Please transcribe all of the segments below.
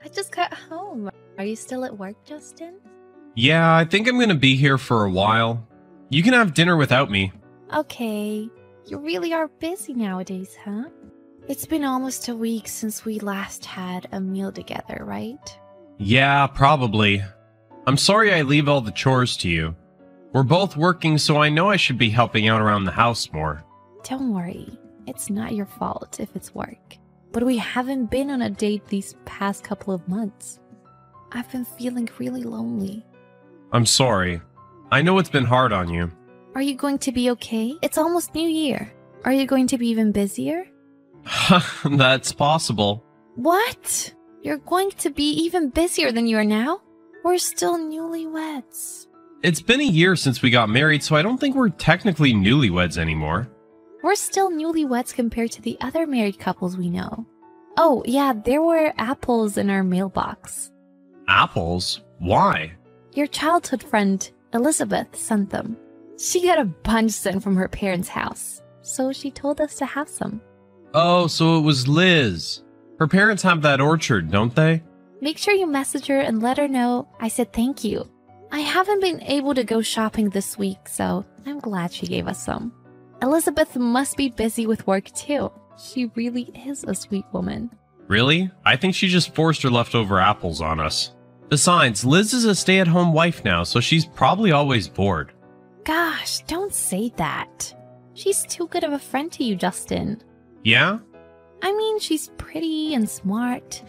I just got home. Are you still at work, Justin? Yeah, I think I'm gonna be here for a while. You can have dinner without me. Okay. You really are busy nowadays, huh? It's been almost a week since we last had a meal together, right? Yeah, probably. I'm sorry I leave all the chores to you. We're both working, so I know I should be helping out around the house more. Don't worry. It's not your fault if it's work. But we haven't been on a date these past couple of months. I've been feeling really lonely. I'm sorry. I know it's been hard on you. Are you going to be okay? It's almost New Year. Are you going to be even busier? That's possible. What? You're going to be even busier than you are now? We're still newlyweds. It's been a year since we got married, so I don't think we're technically newlyweds anymore. We're still newlyweds compared to the other married couples we know. Oh, yeah, there were apples in our mailbox. Apples? Why? Your childhood friend, Elizabeth, sent them. She got a bunch sent from her parents' house, so she told us to have some. Oh, so it was Liz. Her parents have that orchard, don't they? Make sure you message her and let her know I said thank you. I haven't been able to go shopping this week, so I'm glad she gave us some. Elizabeth must be busy with work too. She really is a sweet woman. Really? I think she just forced her leftover apples on us. Besides, Liz is a stay-at-home wife now, so she's probably always bored. Gosh, don't say that. She's too good of a friend to you, Justin. Yeah? I mean, she's pretty and smart.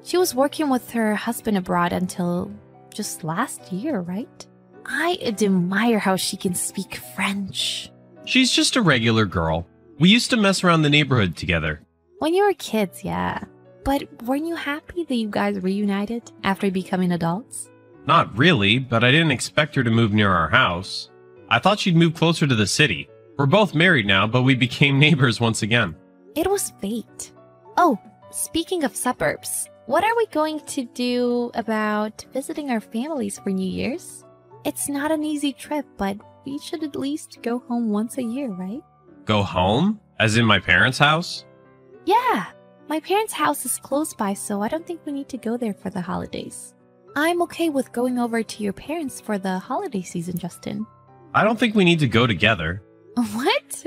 She was working with her husband abroad until just last year, right? I admire how she can speak French. She's just a regular girl. We used to mess around the neighborhood together. When you were kids, yeah. But weren't you happy that you guys reunited after becoming adults? Not really, but I didn't expect her to move near our house. I thought she'd move closer to the city. We're both married now, but we became neighbors once again. It was fate. Oh, speaking of suburbs, what are we going to do about visiting our families for New Year's? It's not an easy trip, but we should at least go home once a year, right? Go home? As in my parents' house? Yeah, my parents' house is close by, so I don't think we need to go there for the holidays. I'm okay with going over to your parents for the holiday season, Justin. I don't think we need to go together. What?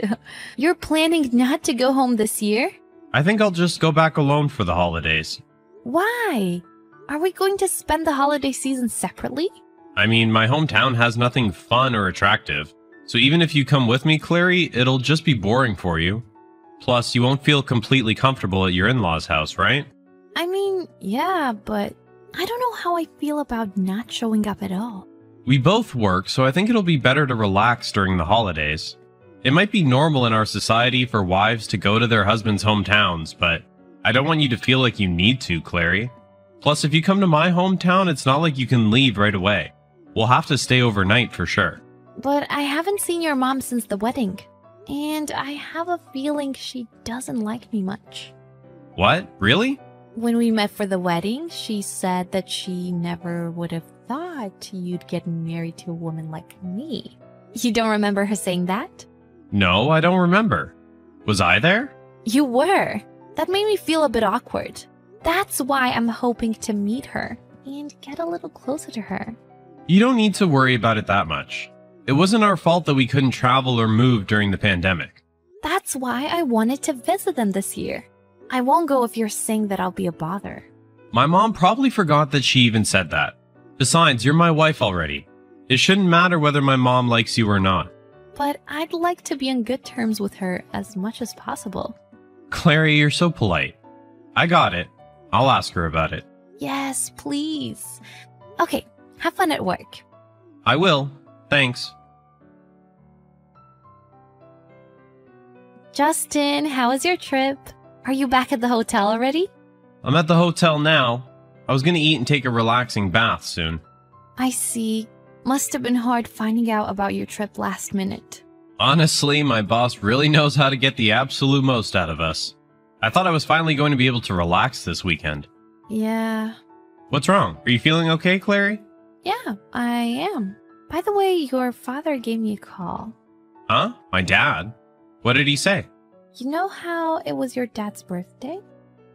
You're planning not to go home this year? I think I'll just go back alone for the holidays. Why? Are we going to spend the holiday season separately? I mean, my hometown has nothing fun or attractive. So even if you come with me, Clary, it'll just be boring for you. Plus, you won't feel completely comfortable at your in-laws' house, right? I mean, yeah, but I don't know how I feel about not showing up at all. We both work, so I think it'll be better to relax during the holidays. It might be normal in our society for wives to go to their husbands' hometowns, but I don't want you to feel like you need to, Clary. Plus, if you come to my hometown, it's not like you can leave right away. We'll have to stay overnight for sure. But I haven't seen your mom since the wedding, and I have a feeling she doesn't like me much. What? Really? When we met for the wedding, she said that she never would have thought you'd get married to a woman like me. You don't remember her saying that? No, I don't remember. Was I there? You were. That made me feel a bit awkward. That's why I'm hoping to meet her and get a little closer to her. You don't need to worry about it that much. It wasn't our fault that we couldn't travel or move during the pandemic. That's why I wanted to visit them this year. I won't go if you're saying that I'll be a bother. My mom probably forgot that she even said that. Besides, you're my wife already. It shouldn't matter whether my mom likes you or not. But I'd like to be on good terms with her as much as possible. Clary, you're so polite. I got it. I'll ask her about it. Yes, please. Okay, have fun at work. I will. Thanks. Justin, how was your trip? Are you back at the hotel already? I'm at the hotel now. I was gonna eat and take a relaxing bath soon. I see. Must have been hard finding out about your trip last minute. Honestly, my boss really knows how to get the absolute most out of us. I thought I was finally going to be able to relax this weekend. Yeah. What's wrong? Are you feeling okay, Clary? Yeah, I am. By the way, your father gave me a call. Huh? My dad? What did he say? You know how it was your dad's birthday?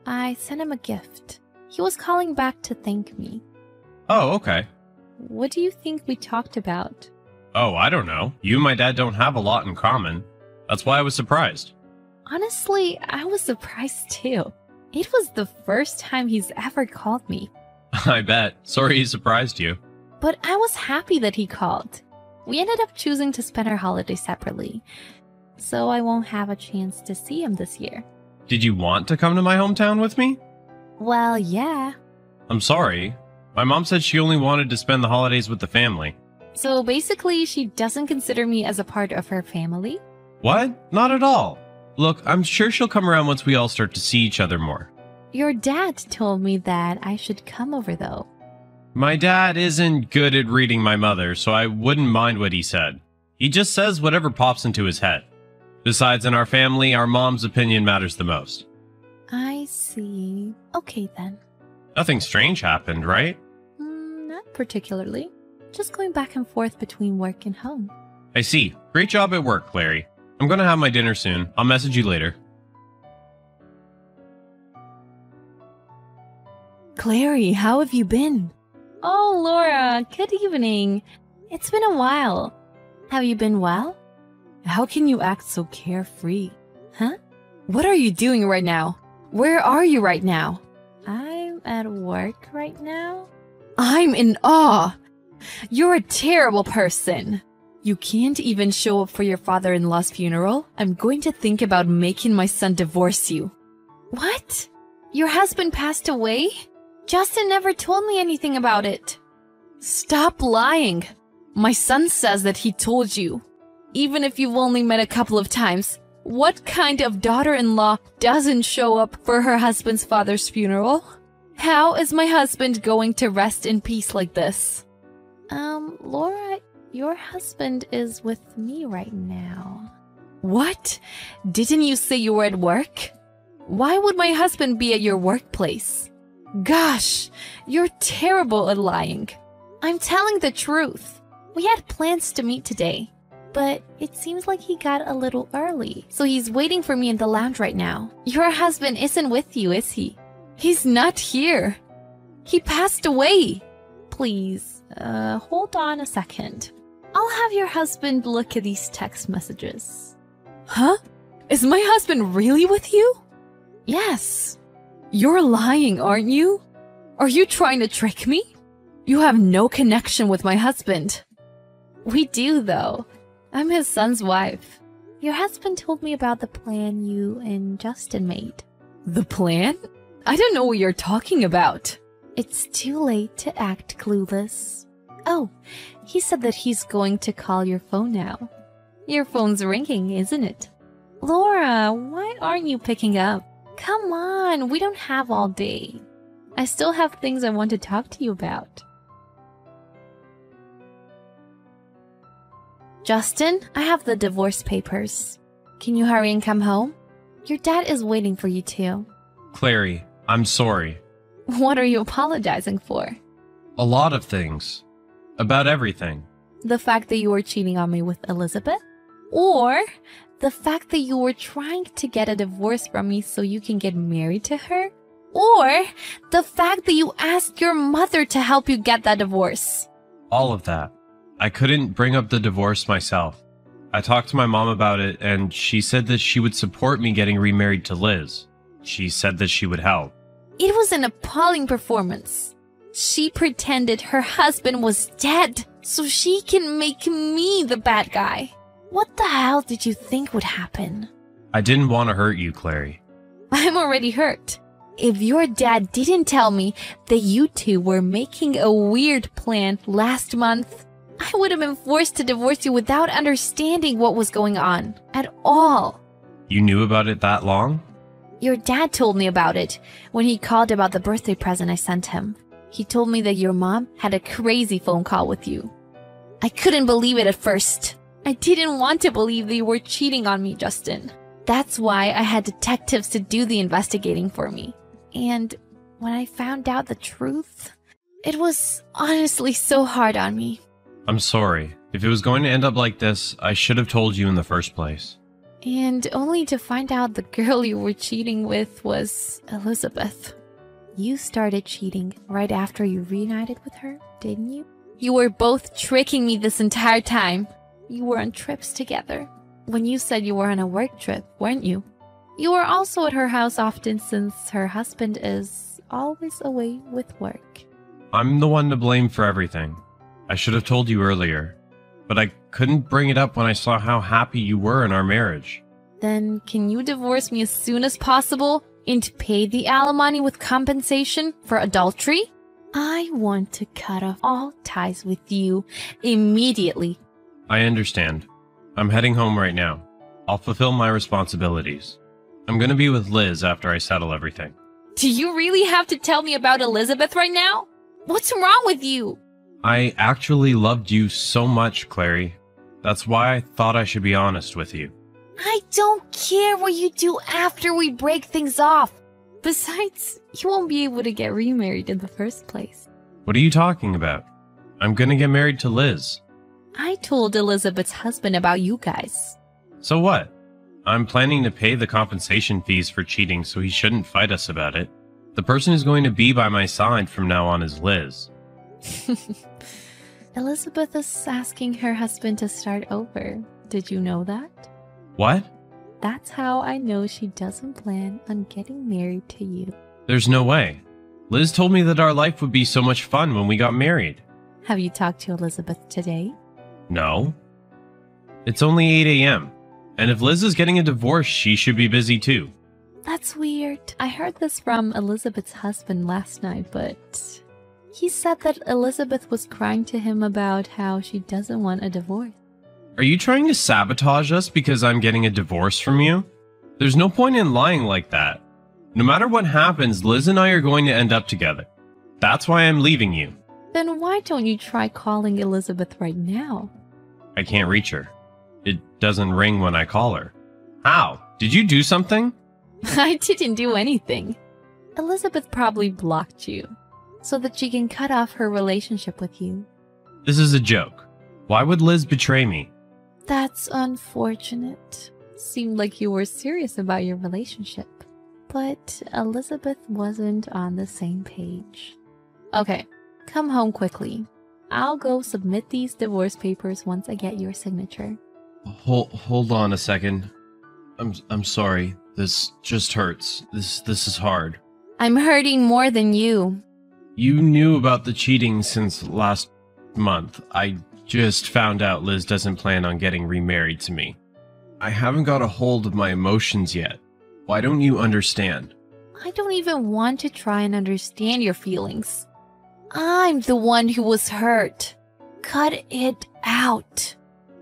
I sent him a gift. He was calling back to thank me. Oh, okay. What do you think we talked about? Oh, I don't know. You and my dad don't have a lot in common. That's why I was surprised. Honestly, I was surprised too. It was the first time he's ever called me. I bet. Sorry he surprised you. But I was happy that he called. We ended up choosing to spend our holiday separately, so I won't have a chance to see him this year. Did you want to come to my hometown with me? Well, yeah. I'm sorry. My mom said she only wanted to spend the holidays with the family. So basically, she doesn't consider me as a part of her family? What? Not at all. Look, I'm sure she'll come around once we all start to see each other more. Your dad told me that I should come over though. My dad isn't good at reading my mother, so I wouldn't mind what he said. He just says whatever pops into his head. Besides, in our family, our mom's opinion matters the most. I see. Okay then. Nothing strange happened, right? Not particularly. Just going back and forth between work and home. I see. Great job at work, Clary. I'm gonna have my dinner soon. I'll message you later. Clary, how have you been? Oh, Laura, good evening. It's been a while. Have you been well? How can you act so carefree? Huh? What are you doing right now? Where are you right now? I'm at work right now. I'm in awe. You're a terrible person. You can't even show up for your father-in-law's funeral? I'm going to think about making my son divorce you. What? Your husband passed away? Justin never told me anything about it. Stop lying. My son says that he told you. Even if you've only met a couple of times, what kind of daughter-in-law doesn't show up for her husband's father's funeral? How is my husband going to rest in peace like this? Laura, your husband is with me right now. What? Didn't you say you were at work? Why would my husband be at your workplace? Gosh, you're terrible at lying. I'm telling the truth. We had plans to meet today, but it seems like he got a little early, so he's waiting for me in the lounge right now. Your husband isn't with you, is he? He's not here. He passed away. Please, hold on a second. I'll have your husband look at these text messages. Huh? Is my husband really with you? Yes. You're lying, aren't you? Are you trying to trick me? You have no connection with my husband. We do, though. I'm his son's wife. Your husband told me about the plan you and Justin made. The plan? I don't know what you're talking about. It's too late to act clueless. Oh, he said that he's going to call your phone now. Your phone's ringing, isn't it? Laura, why aren't you picking up? Come on, we don't have all day. I still have things I want to talk to you about. Justin, I have the divorce papers. Can you hurry and come home? Your dad is waiting for you too. Clary, I'm sorry. What are you apologizing for? A lot of things. About everything. The fact that you were cheating on me with Elizabeth? Or the fact that you were trying to get a divorce from me so you can get married to her? Or the fact that you asked your mother to help you get that divorce? All of that. I couldn't bring up the divorce myself. I talked to my mom about it, and she said that she would support me getting remarried to Liz. She said that she would help. It was an appalling performance. She pretended her husband was dead so she can make me the bad guy. What the hell did you think would happen? I didn't want to hurt you, Clary. I'm already hurt. If your dad didn't tell me that you two were making a weird plan last month, I would have been forced to divorce you without understanding what was going on at all. You knew about it that long? Your dad told me about it when he called about the birthday present I sent him. He told me that your mom had a crazy phone call with you. I couldn't believe it at first. I didn't want to believe that you were cheating on me, Justin. That's why I had detectives to do the investigating for me. And when I found out the truth, it was honestly so hard on me. I'm sorry. If it was going to end up like this, I should have told you in the first place. And only to find out the girl you were cheating with was Elizabeth. You started cheating right after you reunited with her, didn't you? You were both tricking me this entire time. You were on trips together. When you said you were on a work trip, weren't you? You were also at her house often since her husband is always away with work. I'm the one to blame for everything. I should have told you earlier, but I couldn't bring it up when I saw how happy you were in our marriage. Then can you divorce me as soon as possible and pay the alimony with compensation for adultery? I want to cut off all ties with you immediately. I understand. I'm heading home right now. I'll fulfill my responsibilities. I'm gonna be with Liz after I settle everything. Do you really have to tell me about Elizabeth right now? What's wrong with you? I actually loved you so much, Clary. That's why I thought I should be honest with you. I don't care what you do after we break things off. Besides, you won't be able to get remarried in the first place. What are you talking about? I'm gonna get married to Liz. I told Elizabeth's husband about you guys. So what? I'm planning to pay the compensation fees for cheating, so he shouldn't fight us about it. The person who's going to be by my side from now on is Liz. Elizabeth is asking her husband to start over. Did you know that? What? That's how I know she doesn't plan on getting married to you. There's no way. Liz told me that our life would be so much fun when we got married. Have you talked to Elizabeth today? No. It's only 8 a.m. And if Liz is getting a divorce, she should be busy too. That's weird. I heard this from Elizabeth's husband last night, but he said that Elizabeth was crying to him about how she doesn't want a divorce. Are you trying to sabotage us because I'm getting a divorce from you? There's no point in lying like that. No matter what happens, Liz and I are going to end up together. That's why I'm leaving you. Then why don't you try calling Elizabeth right now? I can't reach her. It doesn't ring when I call her. How? Did you do something? I didn't do anything. Elizabeth probably blocked you so that she can cut off her relationship with you. This is a joke. Why would Liz betray me? That's unfortunate. Seemed like you were serious about your relationship. But Elizabeth wasn't on the same page. Okay, come home quickly. I'll go submit these divorce papers once I get your signature. Hold on a second. I'm sorry. This just hurts. This is hard. I'm hurting more than you. You knew about the cheating since last month. I just found out Liz doesn't plan on getting remarried to me. I haven't got a hold of my emotions yet. Why don't you understand? I don't even want to try and understand your feelings. I'm the one who was hurt. Cut it out.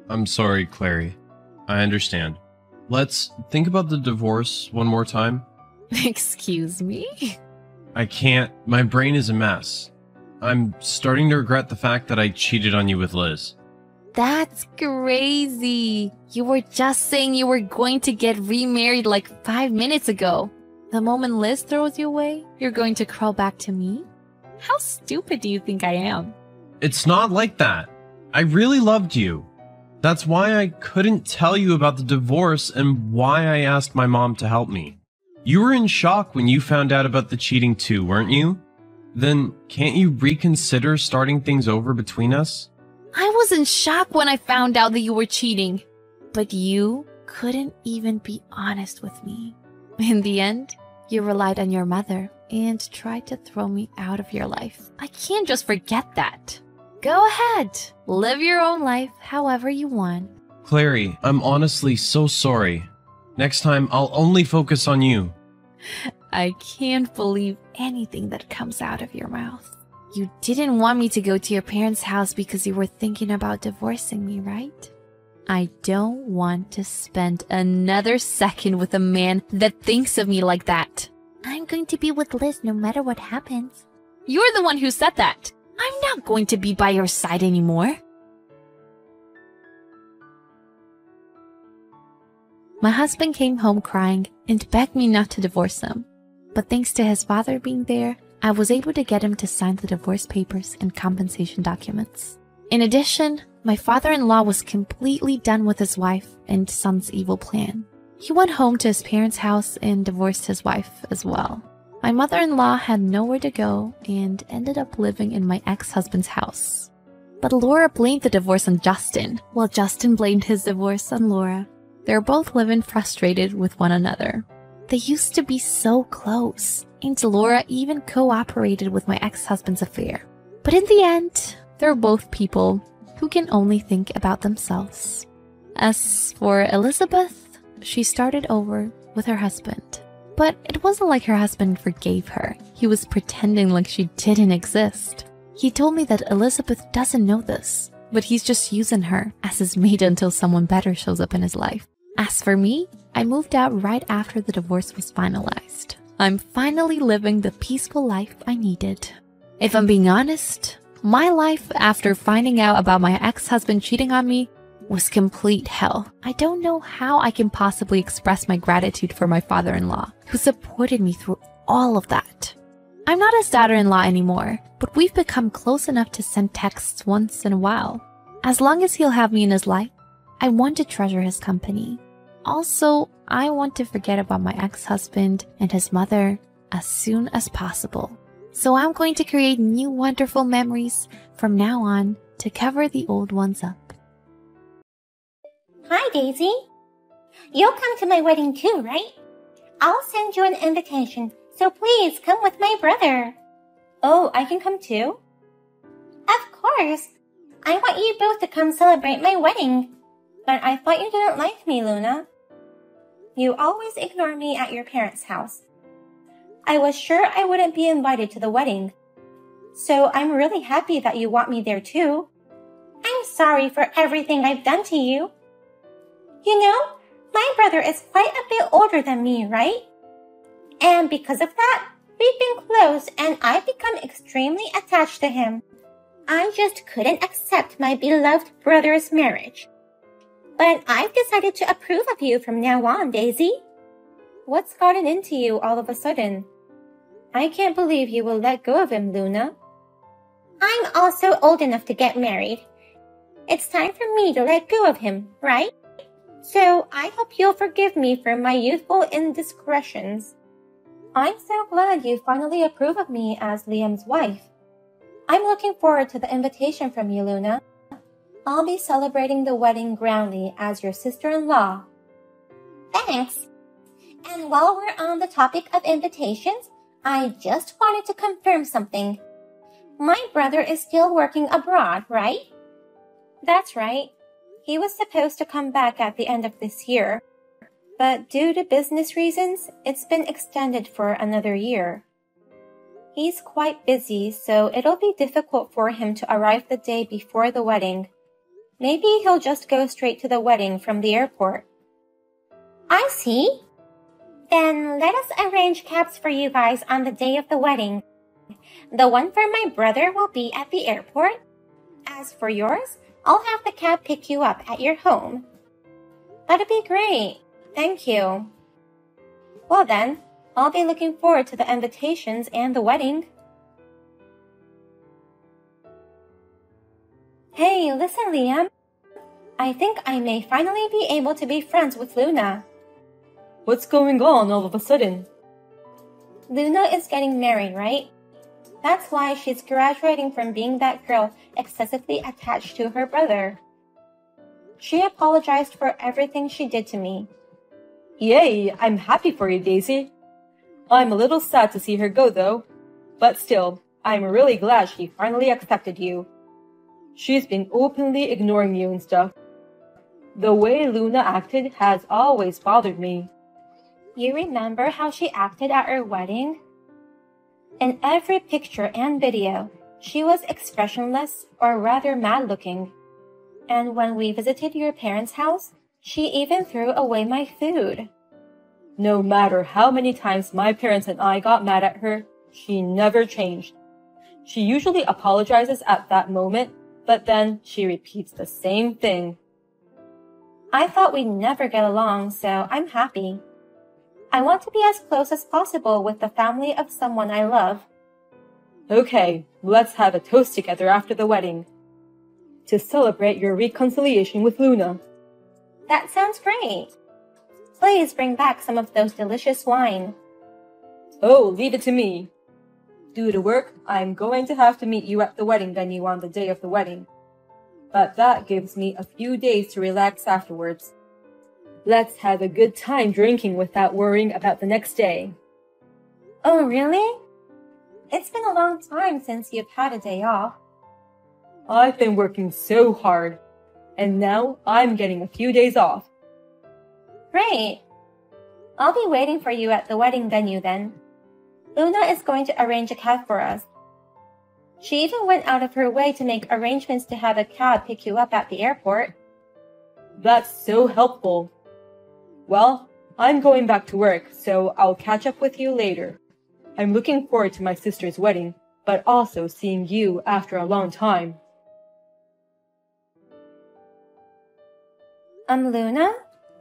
I'm sorry, Clary. I understand. Let's think about the divorce one more time. Excuse me? I can't. My brain is a mess. I'm starting to regret the fact that I cheated on you with Liz. That's crazy. You were just saying you were going to get remarried like 5 minutes ago. The moment Liz throws you away, you're going to crawl back to me? How stupid do you think I am? It's not like that. I really loved you. That's why I couldn't tell you about the divorce and why I asked my mom to help me. You were in shock when you found out about the cheating too, weren't you? Then can't you reconsider starting things over between us? I was in shock when I found out that you were cheating. But you couldn't even be honest with me. In the end, you relied on your mother and tried to throw me out of your life. I can't just forget that. Go ahead. Live your own life however you want. Clary, I'm honestly so sorry. Next time, I'll only focus on you. I can't believe anything that comes out of your mouth. You didn't want me to go to your parents' house because you were thinking about divorcing me, right? I don't want to spend another second with a man that thinks of me like that. I'm going to be with Liz no matter what happens. You're the one who said that. I'm not going to be by your side anymore. My husband came home crying and begged me not to divorce him. But thanks to his father being there, I was able to get him to sign the divorce papers and compensation documents. In addition, my father-in-law was completely done with his wife and son's evil plan. He went home to his parents' house and divorced his wife as well. My mother-in-law had nowhere to go and ended up living in my ex-husband's house. But Laura blamed the divorce on Justin, while Justin blamed his divorce on Laura. They were both living frustrated with one another. They used to be so close, and Laura even cooperated with my ex-husband's affair. But in the end, they're both people who can only think about themselves. As for Elizabeth, she started over with her husband. But it wasn't like her husband forgave her. He was pretending like she didn't exist. He told me that Elizabeth doesn't know this, but he's just using her as his mate until someone better shows up in his life. As for me, I moved out right after the divorce was finalized. I'm finally living the peaceful life I needed. If I'm being honest, my life after finding out about my ex-husband cheating on me was complete hell. I don't know how I can possibly express my gratitude for my father-in-law, who supported me through all of that. I'm not his daughter-in-law anymore, but we've become close enough to send texts once in a while. As long as he'll have me in his life, I want to treasure his company. Also, I want to forget about my ex-husband and his mother as soon as possible. So I'm going to create new wonderful memories from now on to cover the old ones up. Hi, Daisy. You'll come to my wedding too, right? I'll send you an invitation, so please come with my brother. Oh, I can come too? Of course. I want you both to come celebrate my wedding. But I thought you didn't like me, Luna. You always ignore me at your parents' house. I was sure I wouldn't be invited to the wedding. So I'm really happy that you want me there too. I'm sorry for everything I've done to you. You know, my brother is quite a bit older than me, right? And because of that, we've been close and I've become extremely attached to him. I just couldn't accept my beloved brother's marriage. But I've decided to approve of you from now on, Daisy. What's gotten into you all of a sudden? I can't believe you will let go of him, Luna. I'm also old enough to get married. It's time for me to let go of him, right? So I hope you'll forgive me for my youthful indiscretions. I'm so glad you finally approve of me as Liam's wife. I'm looking forward to the invitation from you, Luna. I'll be celebrating the wedding grandly as your sister-in-law. Thanks. And while we're on the topic of invitations, I just wanted to confirm something. My brother is still working abroad, right? That's right. He was supposed to come back at the end of this year, but due to business reasons, it's been extended for another year. He's quite busy, so it'll be difficult for him to arrive the day before the wedding. Maybe he'll just go straight to the wedding from the airport. I see. Then let us arrange cabs for you guys on the day of the wedding. The one for my brother will be at the airport. As for yours, I'll have the cab pick you up at your home. That'd be great. Thank you. Well then, I'll be looking forward to the invitations and the wedding. Hey, listen, Liam. I think I may finally be able to be friends with Luna. What's going on all of a sudden? Luna is getting married, right? That's why she's graduating from being that girl excessively attached to her brother. She apologized for everything she did to me. Yay, I'm happy for you, Daisy. I'm a little sad to see her go, though. But still, I'm really glad she finally accepted you. She's been openly ignoring you and stuff. The way Luna acted has always bothered me. You remember how she acted at our wedding? In every picture and video, she was expressionless or rather mad-looking. And when we visited your parents' house, she even threw away my food. No matter how many times my parents and I got mad at her, she never changed. She usually apologizes at that moment, but then she repeats the same thing. I thought we'd never get along, so I'm happy. I want to be as close as possible with the family of someone I love. Okay, let's have a toast together after the wedding. To celebrate your reconciliation with Luna. That sounds great. Please bring back some of those delicious wine. Oh, leave it to me. Due to work, I'm going to have to meet you at the wedding venue on the day of the wedding. But that gives me a few days to relax afterwards. Let's have a good time drinking without worrying about the next day. Oh, really? It's been a long time since you've had a day off. I've been working so hard, and now I'm getting a few days off. Great. I'll be waiting for you at the wedding venue then. Luna is going to arrange a cab for us. She even went out of her way to make arrangements to have a cab pick you up at the airport. That's so helpful. Well, I'm going back to work, so I'll catch up with you later. I'm looking forward to my sister's wedding, but also seeing you after a long time. Luna,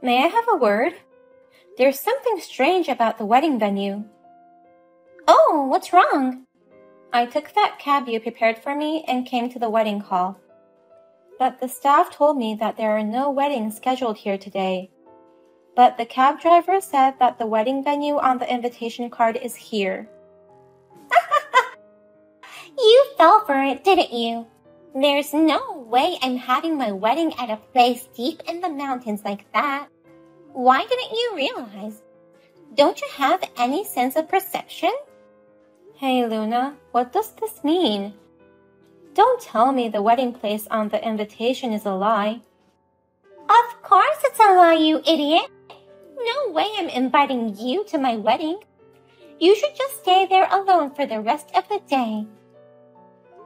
may I have a word? There's something strange about the wedding venue. Oh, what's wrong? I took that cab you prepared for me and came to the wedding hall. But the staff told me that there are no weddings scheduled here today. But the cab driver said that the wedding venue on the invitation card is here. You fell for it, didn't you? There's no way I'm having my wedding at a place deep in the mountains like that. Why didn't you realize? Don't you have any sense of perception? Hey, Luna, what does this mean? Don't tell me the wedding place on the invitation is a lie. Of course it's a lie, you idiot. No way I'm inviting you to my wedding. You should just stay there alone for the rest of the day.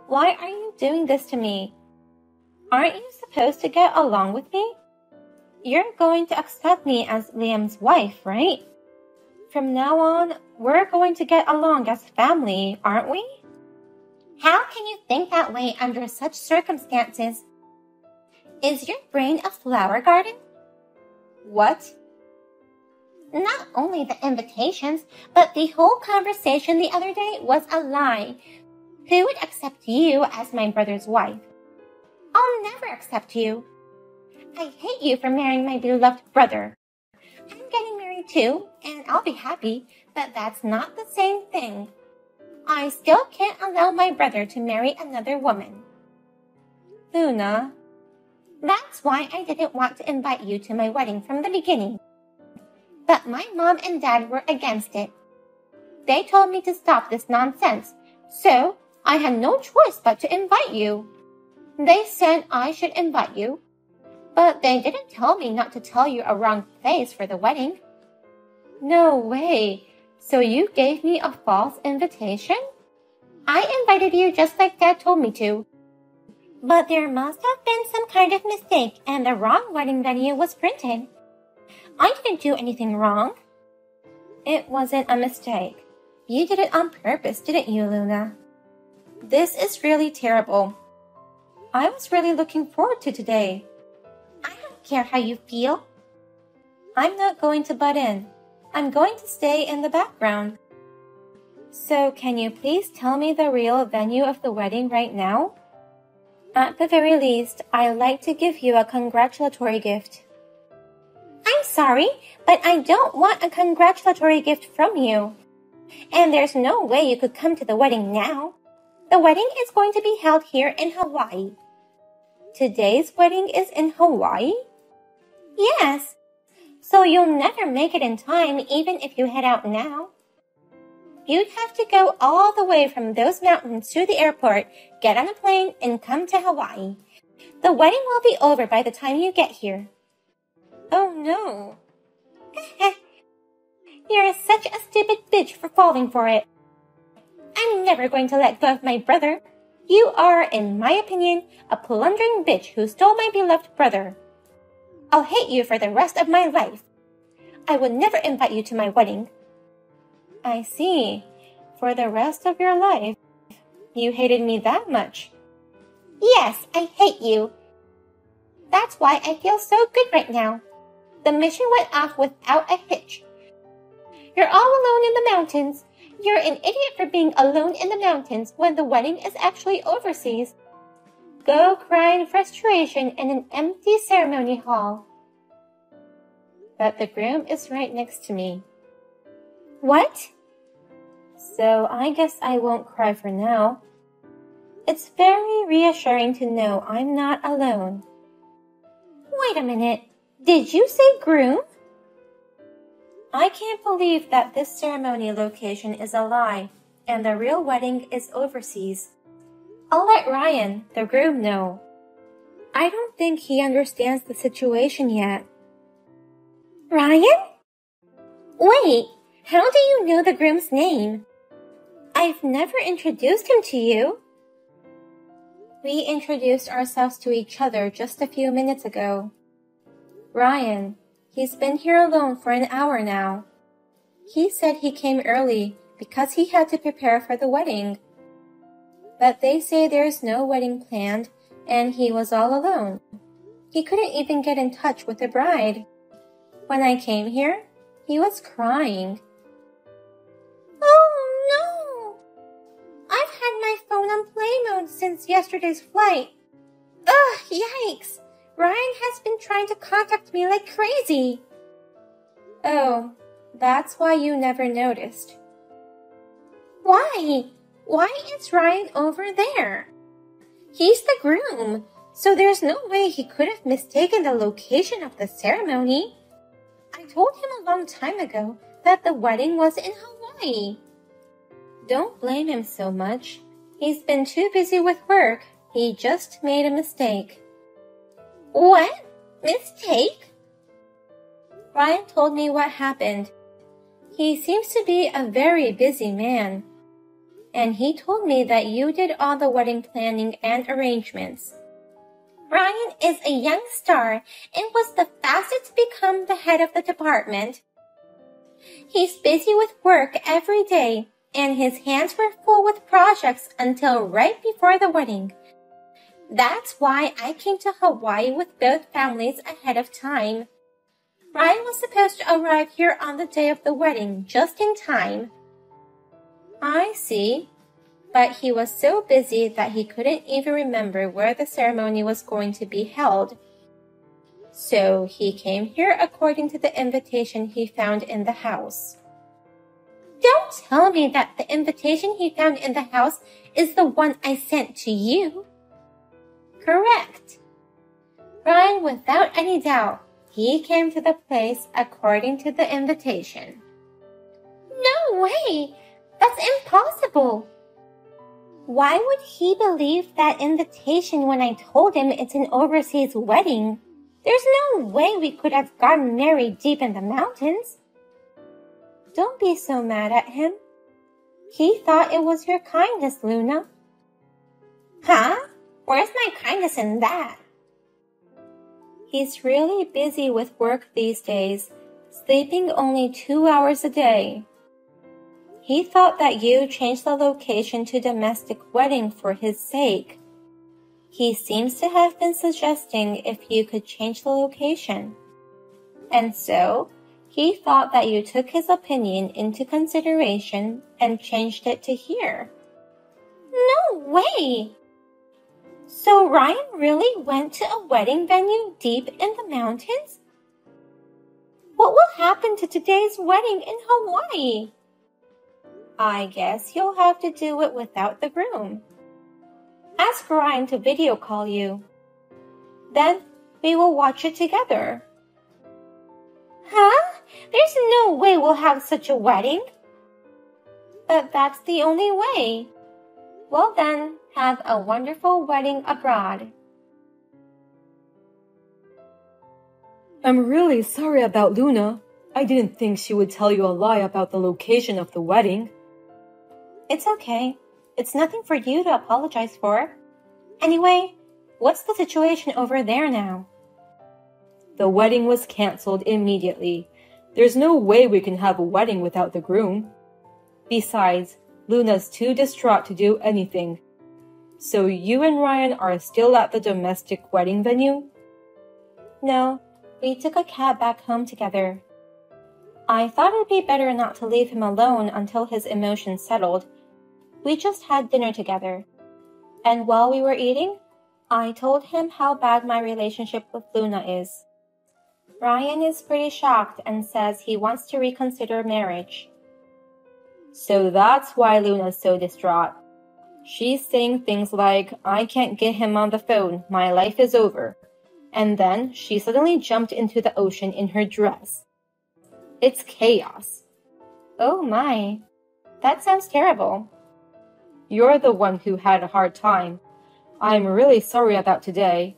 Why are you doing this to me? Aren't you supposed to get along with me? You're going to accept me as Liam's wife, right? From now on, we're going to get along as family, aren't we? How can you think that way under such circumstances? Is your brain a flower garden? What? Not only the invitations, but the whole conversation the other day was a lie. Who would accept you as my brother's wife? I'll never accept you. I hate you for marrying my beloved brother. I'm getting married too, and I'll be happy, but that's not the same thing. I still can't allow my brother to marry another woman. Luna, that's why I didn't want to invite you to my wedding from the beginning. But my mom and dad were against it. They told me to stop this nonsense, so I had no choice but to invite you. They said I should invite you, but they didn't tell me not to tell you a wrong place for the wedding. No way. So you gave me a false invitation? I invited you just like Dad told me to. But there must have been some kind of mistake and the wrong wedding venue was printed. I didn't do anything wrong. It wasn't a mistake. You did it on purpose, didn't you, Luna? This is really terrible. I was really looking forward to today. I don't care how you feel. I'm not going to butt in. I'm going to stay in the background. So can you please tell me the real venue of the wedding right now? At the very least, I'd like to give you a congratulatory gift. I'm sorry, but I don't want a congratulatory gift from you. And there's no way you could come to the wedding now. The wedding is going to be held here in Hawaii. Today's wedding is in Hawaii? Yes. So you'll never make it in time even if you head out now. You'd have to go all the way from those mountains to the airport, get on a plane, and come to Hawaii. The wedding will be over by the time you get here. Oh no. You're such a stupid bitch for falling for it. I'm never going to let go of my brother. You are, in my opinion, a plundering bitch who stole my beloved brother. I'll hate you for the rest of my life. I would never invite you to my wedding. I see. For the rest of your life, you hated me that much. Yes, I hate you. That's why I feel so good right now. The mission went off without a hitch. You're all alone in the mountains. You're an idiot for being alone in the mountains when the wedding is actually overseas. Go cry in frustration in an empty ceremony hall. But the groom is right next to me. What? so I guess I won't cry for now. It's very reassuring to know I'm not alone. Wait a minute, did you say groom? I can't believe that this ceremony location is a lie and the real wedding is overseas. I'll let Ryan, the groom, know. I don't think he understands the situation yet. Ryan? Wait, how do you know the groom's name? I've never introduced him to you. We introduced ourselves to each other just a few minutes ago. Ryan, he's been here alone for an hour now. He said he came early because he had to prepare for the wedding. But they say there's no wedding planned and he was all alone. He couldn't even get in touch with the bride. When I came here, he was crying. Oh no! I've had my phone on play mode since yesterday's flight. Ugh, yikes! Ryan has been trying to contact me like crazy. Oh, that's why you never noticed. Why? Why is Ryan over there? He's the groom, so there's no way he could have mistaken the location of the ceremony. I told him a long time ago that the wedding was in Hawaii. Don't blame him so much. He's been too busy with work. He just made a mistake. What? Mistake? Ryan told me what happened. He seems to be a very busy man. And he told me that you did all the wedding planning and arrangements. Ryan is a young star and was the fastest to become the head of the department. He's busy with work every day, and his hands were full with projects until right before the wedding. That's why I came to Hawaii with both families ahead of time. Ryan was supposed to arrive here on the day of the wedding, just in time. I see. But he was so busy that he couldn't even remember where the ceremony was going to be held. So he came here according to the invitation he found in the house. Don't tell me that the invitation he found in the house is the one I sent to you. Correct. Ryan, without any doubt, he came to the place according to the invitation. No way! That's impossible! Why would he believe that invitation when I told him it's an overseas wedding? There's no way we could have gotten married deep in the mountains. Don't be so mad at him. He thought it was your kindness, Luna. Huh? Where's my kindness in that? He's really busy with work these days, sleeping only 2 hours a day. He thought that you changed the location to domestic wedding for his sake. He seems to have been suggesting if you could change the location. And so, he thought that you took his opinion into consideration and changed it to here. No way! So Ryan really went to a wedding venue deep in the mountains? What will happen to today's wedding in Hawaii? I guess you'll have to do it without the groom. Ask Ryan to video call you. Then we will watch it together. Huh? There's no way we'll have such a wedding. But that's the only way. Well then, have a wonderful wedding abroad. I'm really sorry about Luna. I didn't think she would tell you a lie about the location of the wedding. It's okay. It's nothing for you to apologize for. Anyway, what's the situation over there now? The wedding was cancelled immediately. There's no way we can have a wedding without the groom. Besides, Luna's too distraught to do anything. So you and Ryan are still at the domestic wedding venue? No, we took a cab back home together. I thought it'd be better not to leave him alone until his emotions settled. We just had dinner together. And while we were eating, I told him how bad my relationship with Luna is. Ryan is pretty shocked and says he wants to reconsider marriage. So that's why Luna's so distraught. She's saying things like, I can't get him on the phone, my life is over. And then she suddenly jumped into the ocean in her dress. It's chaos. Oh my, that sounds terrible. You're the one who had a hard time. I'm really sorry about today.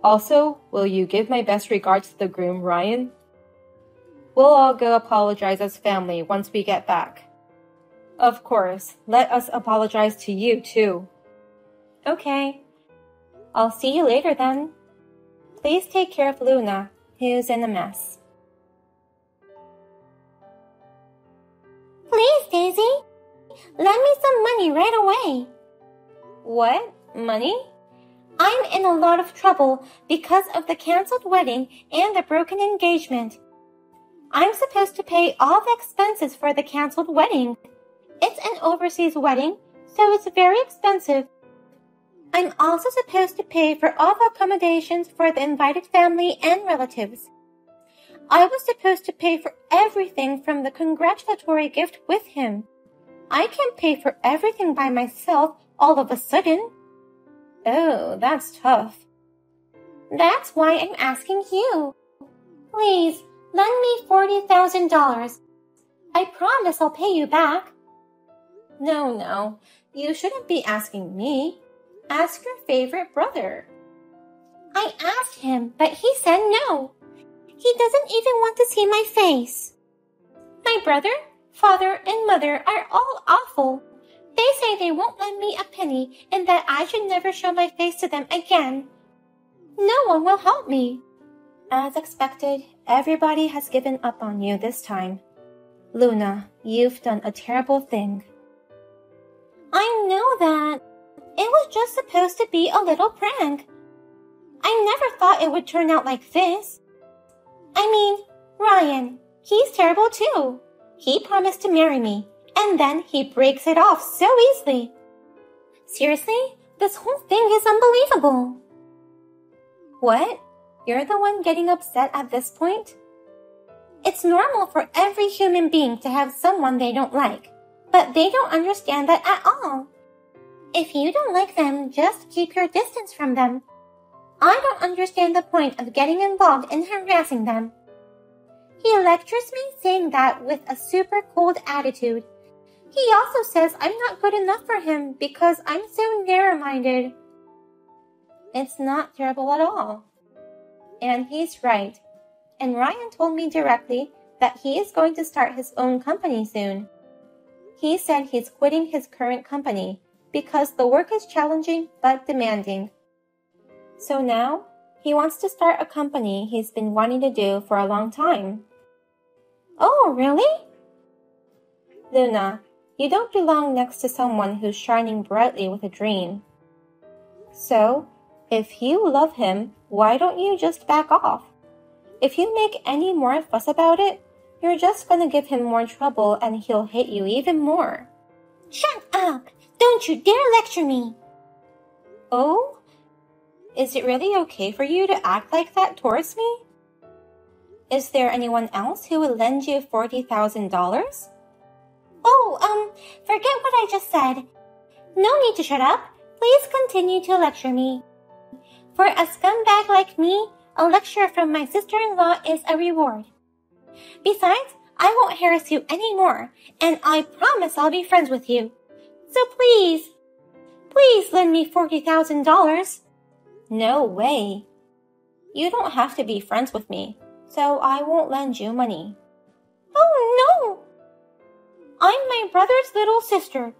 Also, will you give my best regards to the groom, Ryan? We'll all go apologize as family once we get back. Of course, let us apologize to you too. Okay. I'll see you later then. Please take care of Luna, who's in a mess. Please, Daisy. Lend me some money right away. What? Money? I'm in a lot of trouble because of the canceled wedding and the broken engagement. I'm supposed to pay all the expenses for the canceled wedding. It's an overseas wedding, so it's very expensive. I'm also supposed to pay for all the accommodations for the invited family and relatives. I was supposed to pay for everything from the congratulatory gift with him. I can't pay for everything by myself all of a sudden. Oh, that's tough. That's why I'm asking you. Please, lend me $40,000. I promise I'll pay you back. No, you shouldn't be asking me. Ask your favorite brother. I asked him, but he said no. He doesn't even want to see my face. My brother, father, and mother are all awful. They say they won't lend me a penny and that I should never show my face to them again. No one will help me. As expected, everybody has given up on you this time. Luna, you've done a terrible thing. I know that. It was just supposed to be a little prank. I never thought it would turn out like this. I mean, Ryan, he's terrible too. He promised to marry me, and then he breaks it off so easily. Seriously, this whole thing is unbelievable. What? You're the one getting upset at this point? It's normal for every human being to have someone they don't like, but they don't understand that at all. If you don't like them, just keep your distance from them. I don't understand the point of getting involved in harassing them. He lectures me saying that with a super cold attitude. He also says I'm not good enough for him because I'm so narrow-minded. It's not terrible at all. And he's right. And Ryan told me directly that he is going to start his own company soon. He said he's quitting his current company because the work is challenging but demanding. So now, he wants to start a company he's been wanting to do for a long time. Oh, really? Luna, you don't belong next to someone who's shining brightly with a dream. So, if you love him, why don't you just back off? If you make any more fuss about it, you're just gonna give him more trouble and he'll hate you even more. Shut up! Don't you dare lecture me! Oh? Is it really okay for you to act like that towards me? Is there anyone else who would lend you $40,000? Oh, forget what I just said. No need to shut up. Please continue to lecture me. For a scumbag like me, a lecture from my sister-in-law is a reward. Besides, I won't harass you anymore, and I promise I'll be friends with you. So please lend me $40,000. No way. You don't have to be friends with me, so I won't lend you money. Oh no! I'm my brother's little sister.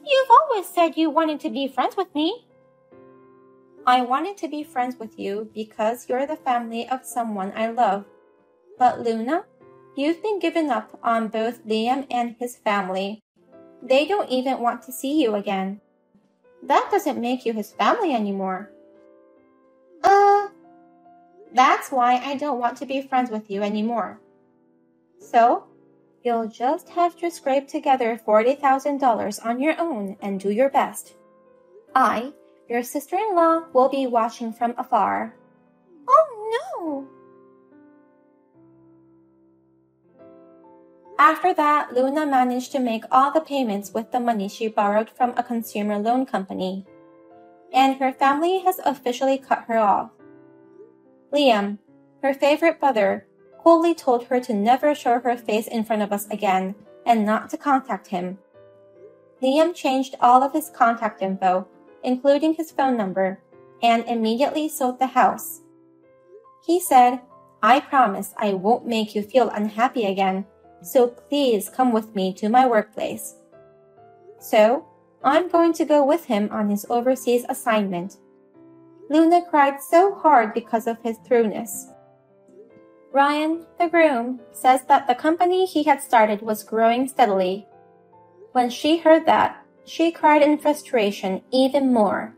You've always said you wanted to be friends with me. I wanted to be friends with you because you're the family of someone I love. But Luna, you've been given up on both Liam and his family. They don't even want to see you again. That doesn't make you his family anymore. That's why I don't want to be friends with you anymore. So, you'll just have to scrape together $40,000 on your own and do your best. I, your sister-in-law, will be watching from afar. Oh no! After that, Luna managed to make all the payments with the money she borrowed from a consumer loan company, and her family has officially cut her off. Liam, her favorite brother, coldly told her to never show her face in front of us again and not to contact him. Liam changed all of his contact info, including his phone number, and immediately sold the house. He said, "I promise I won't make you feel unhappy again, so please come with me to my workplace." So, I'm going to go with him on his overseas assignment. Luna cried so hard because of his thoroughness. Ryan, the groom, says that the company he had started was growing steadily. When she heard that, she cried in frustration even more.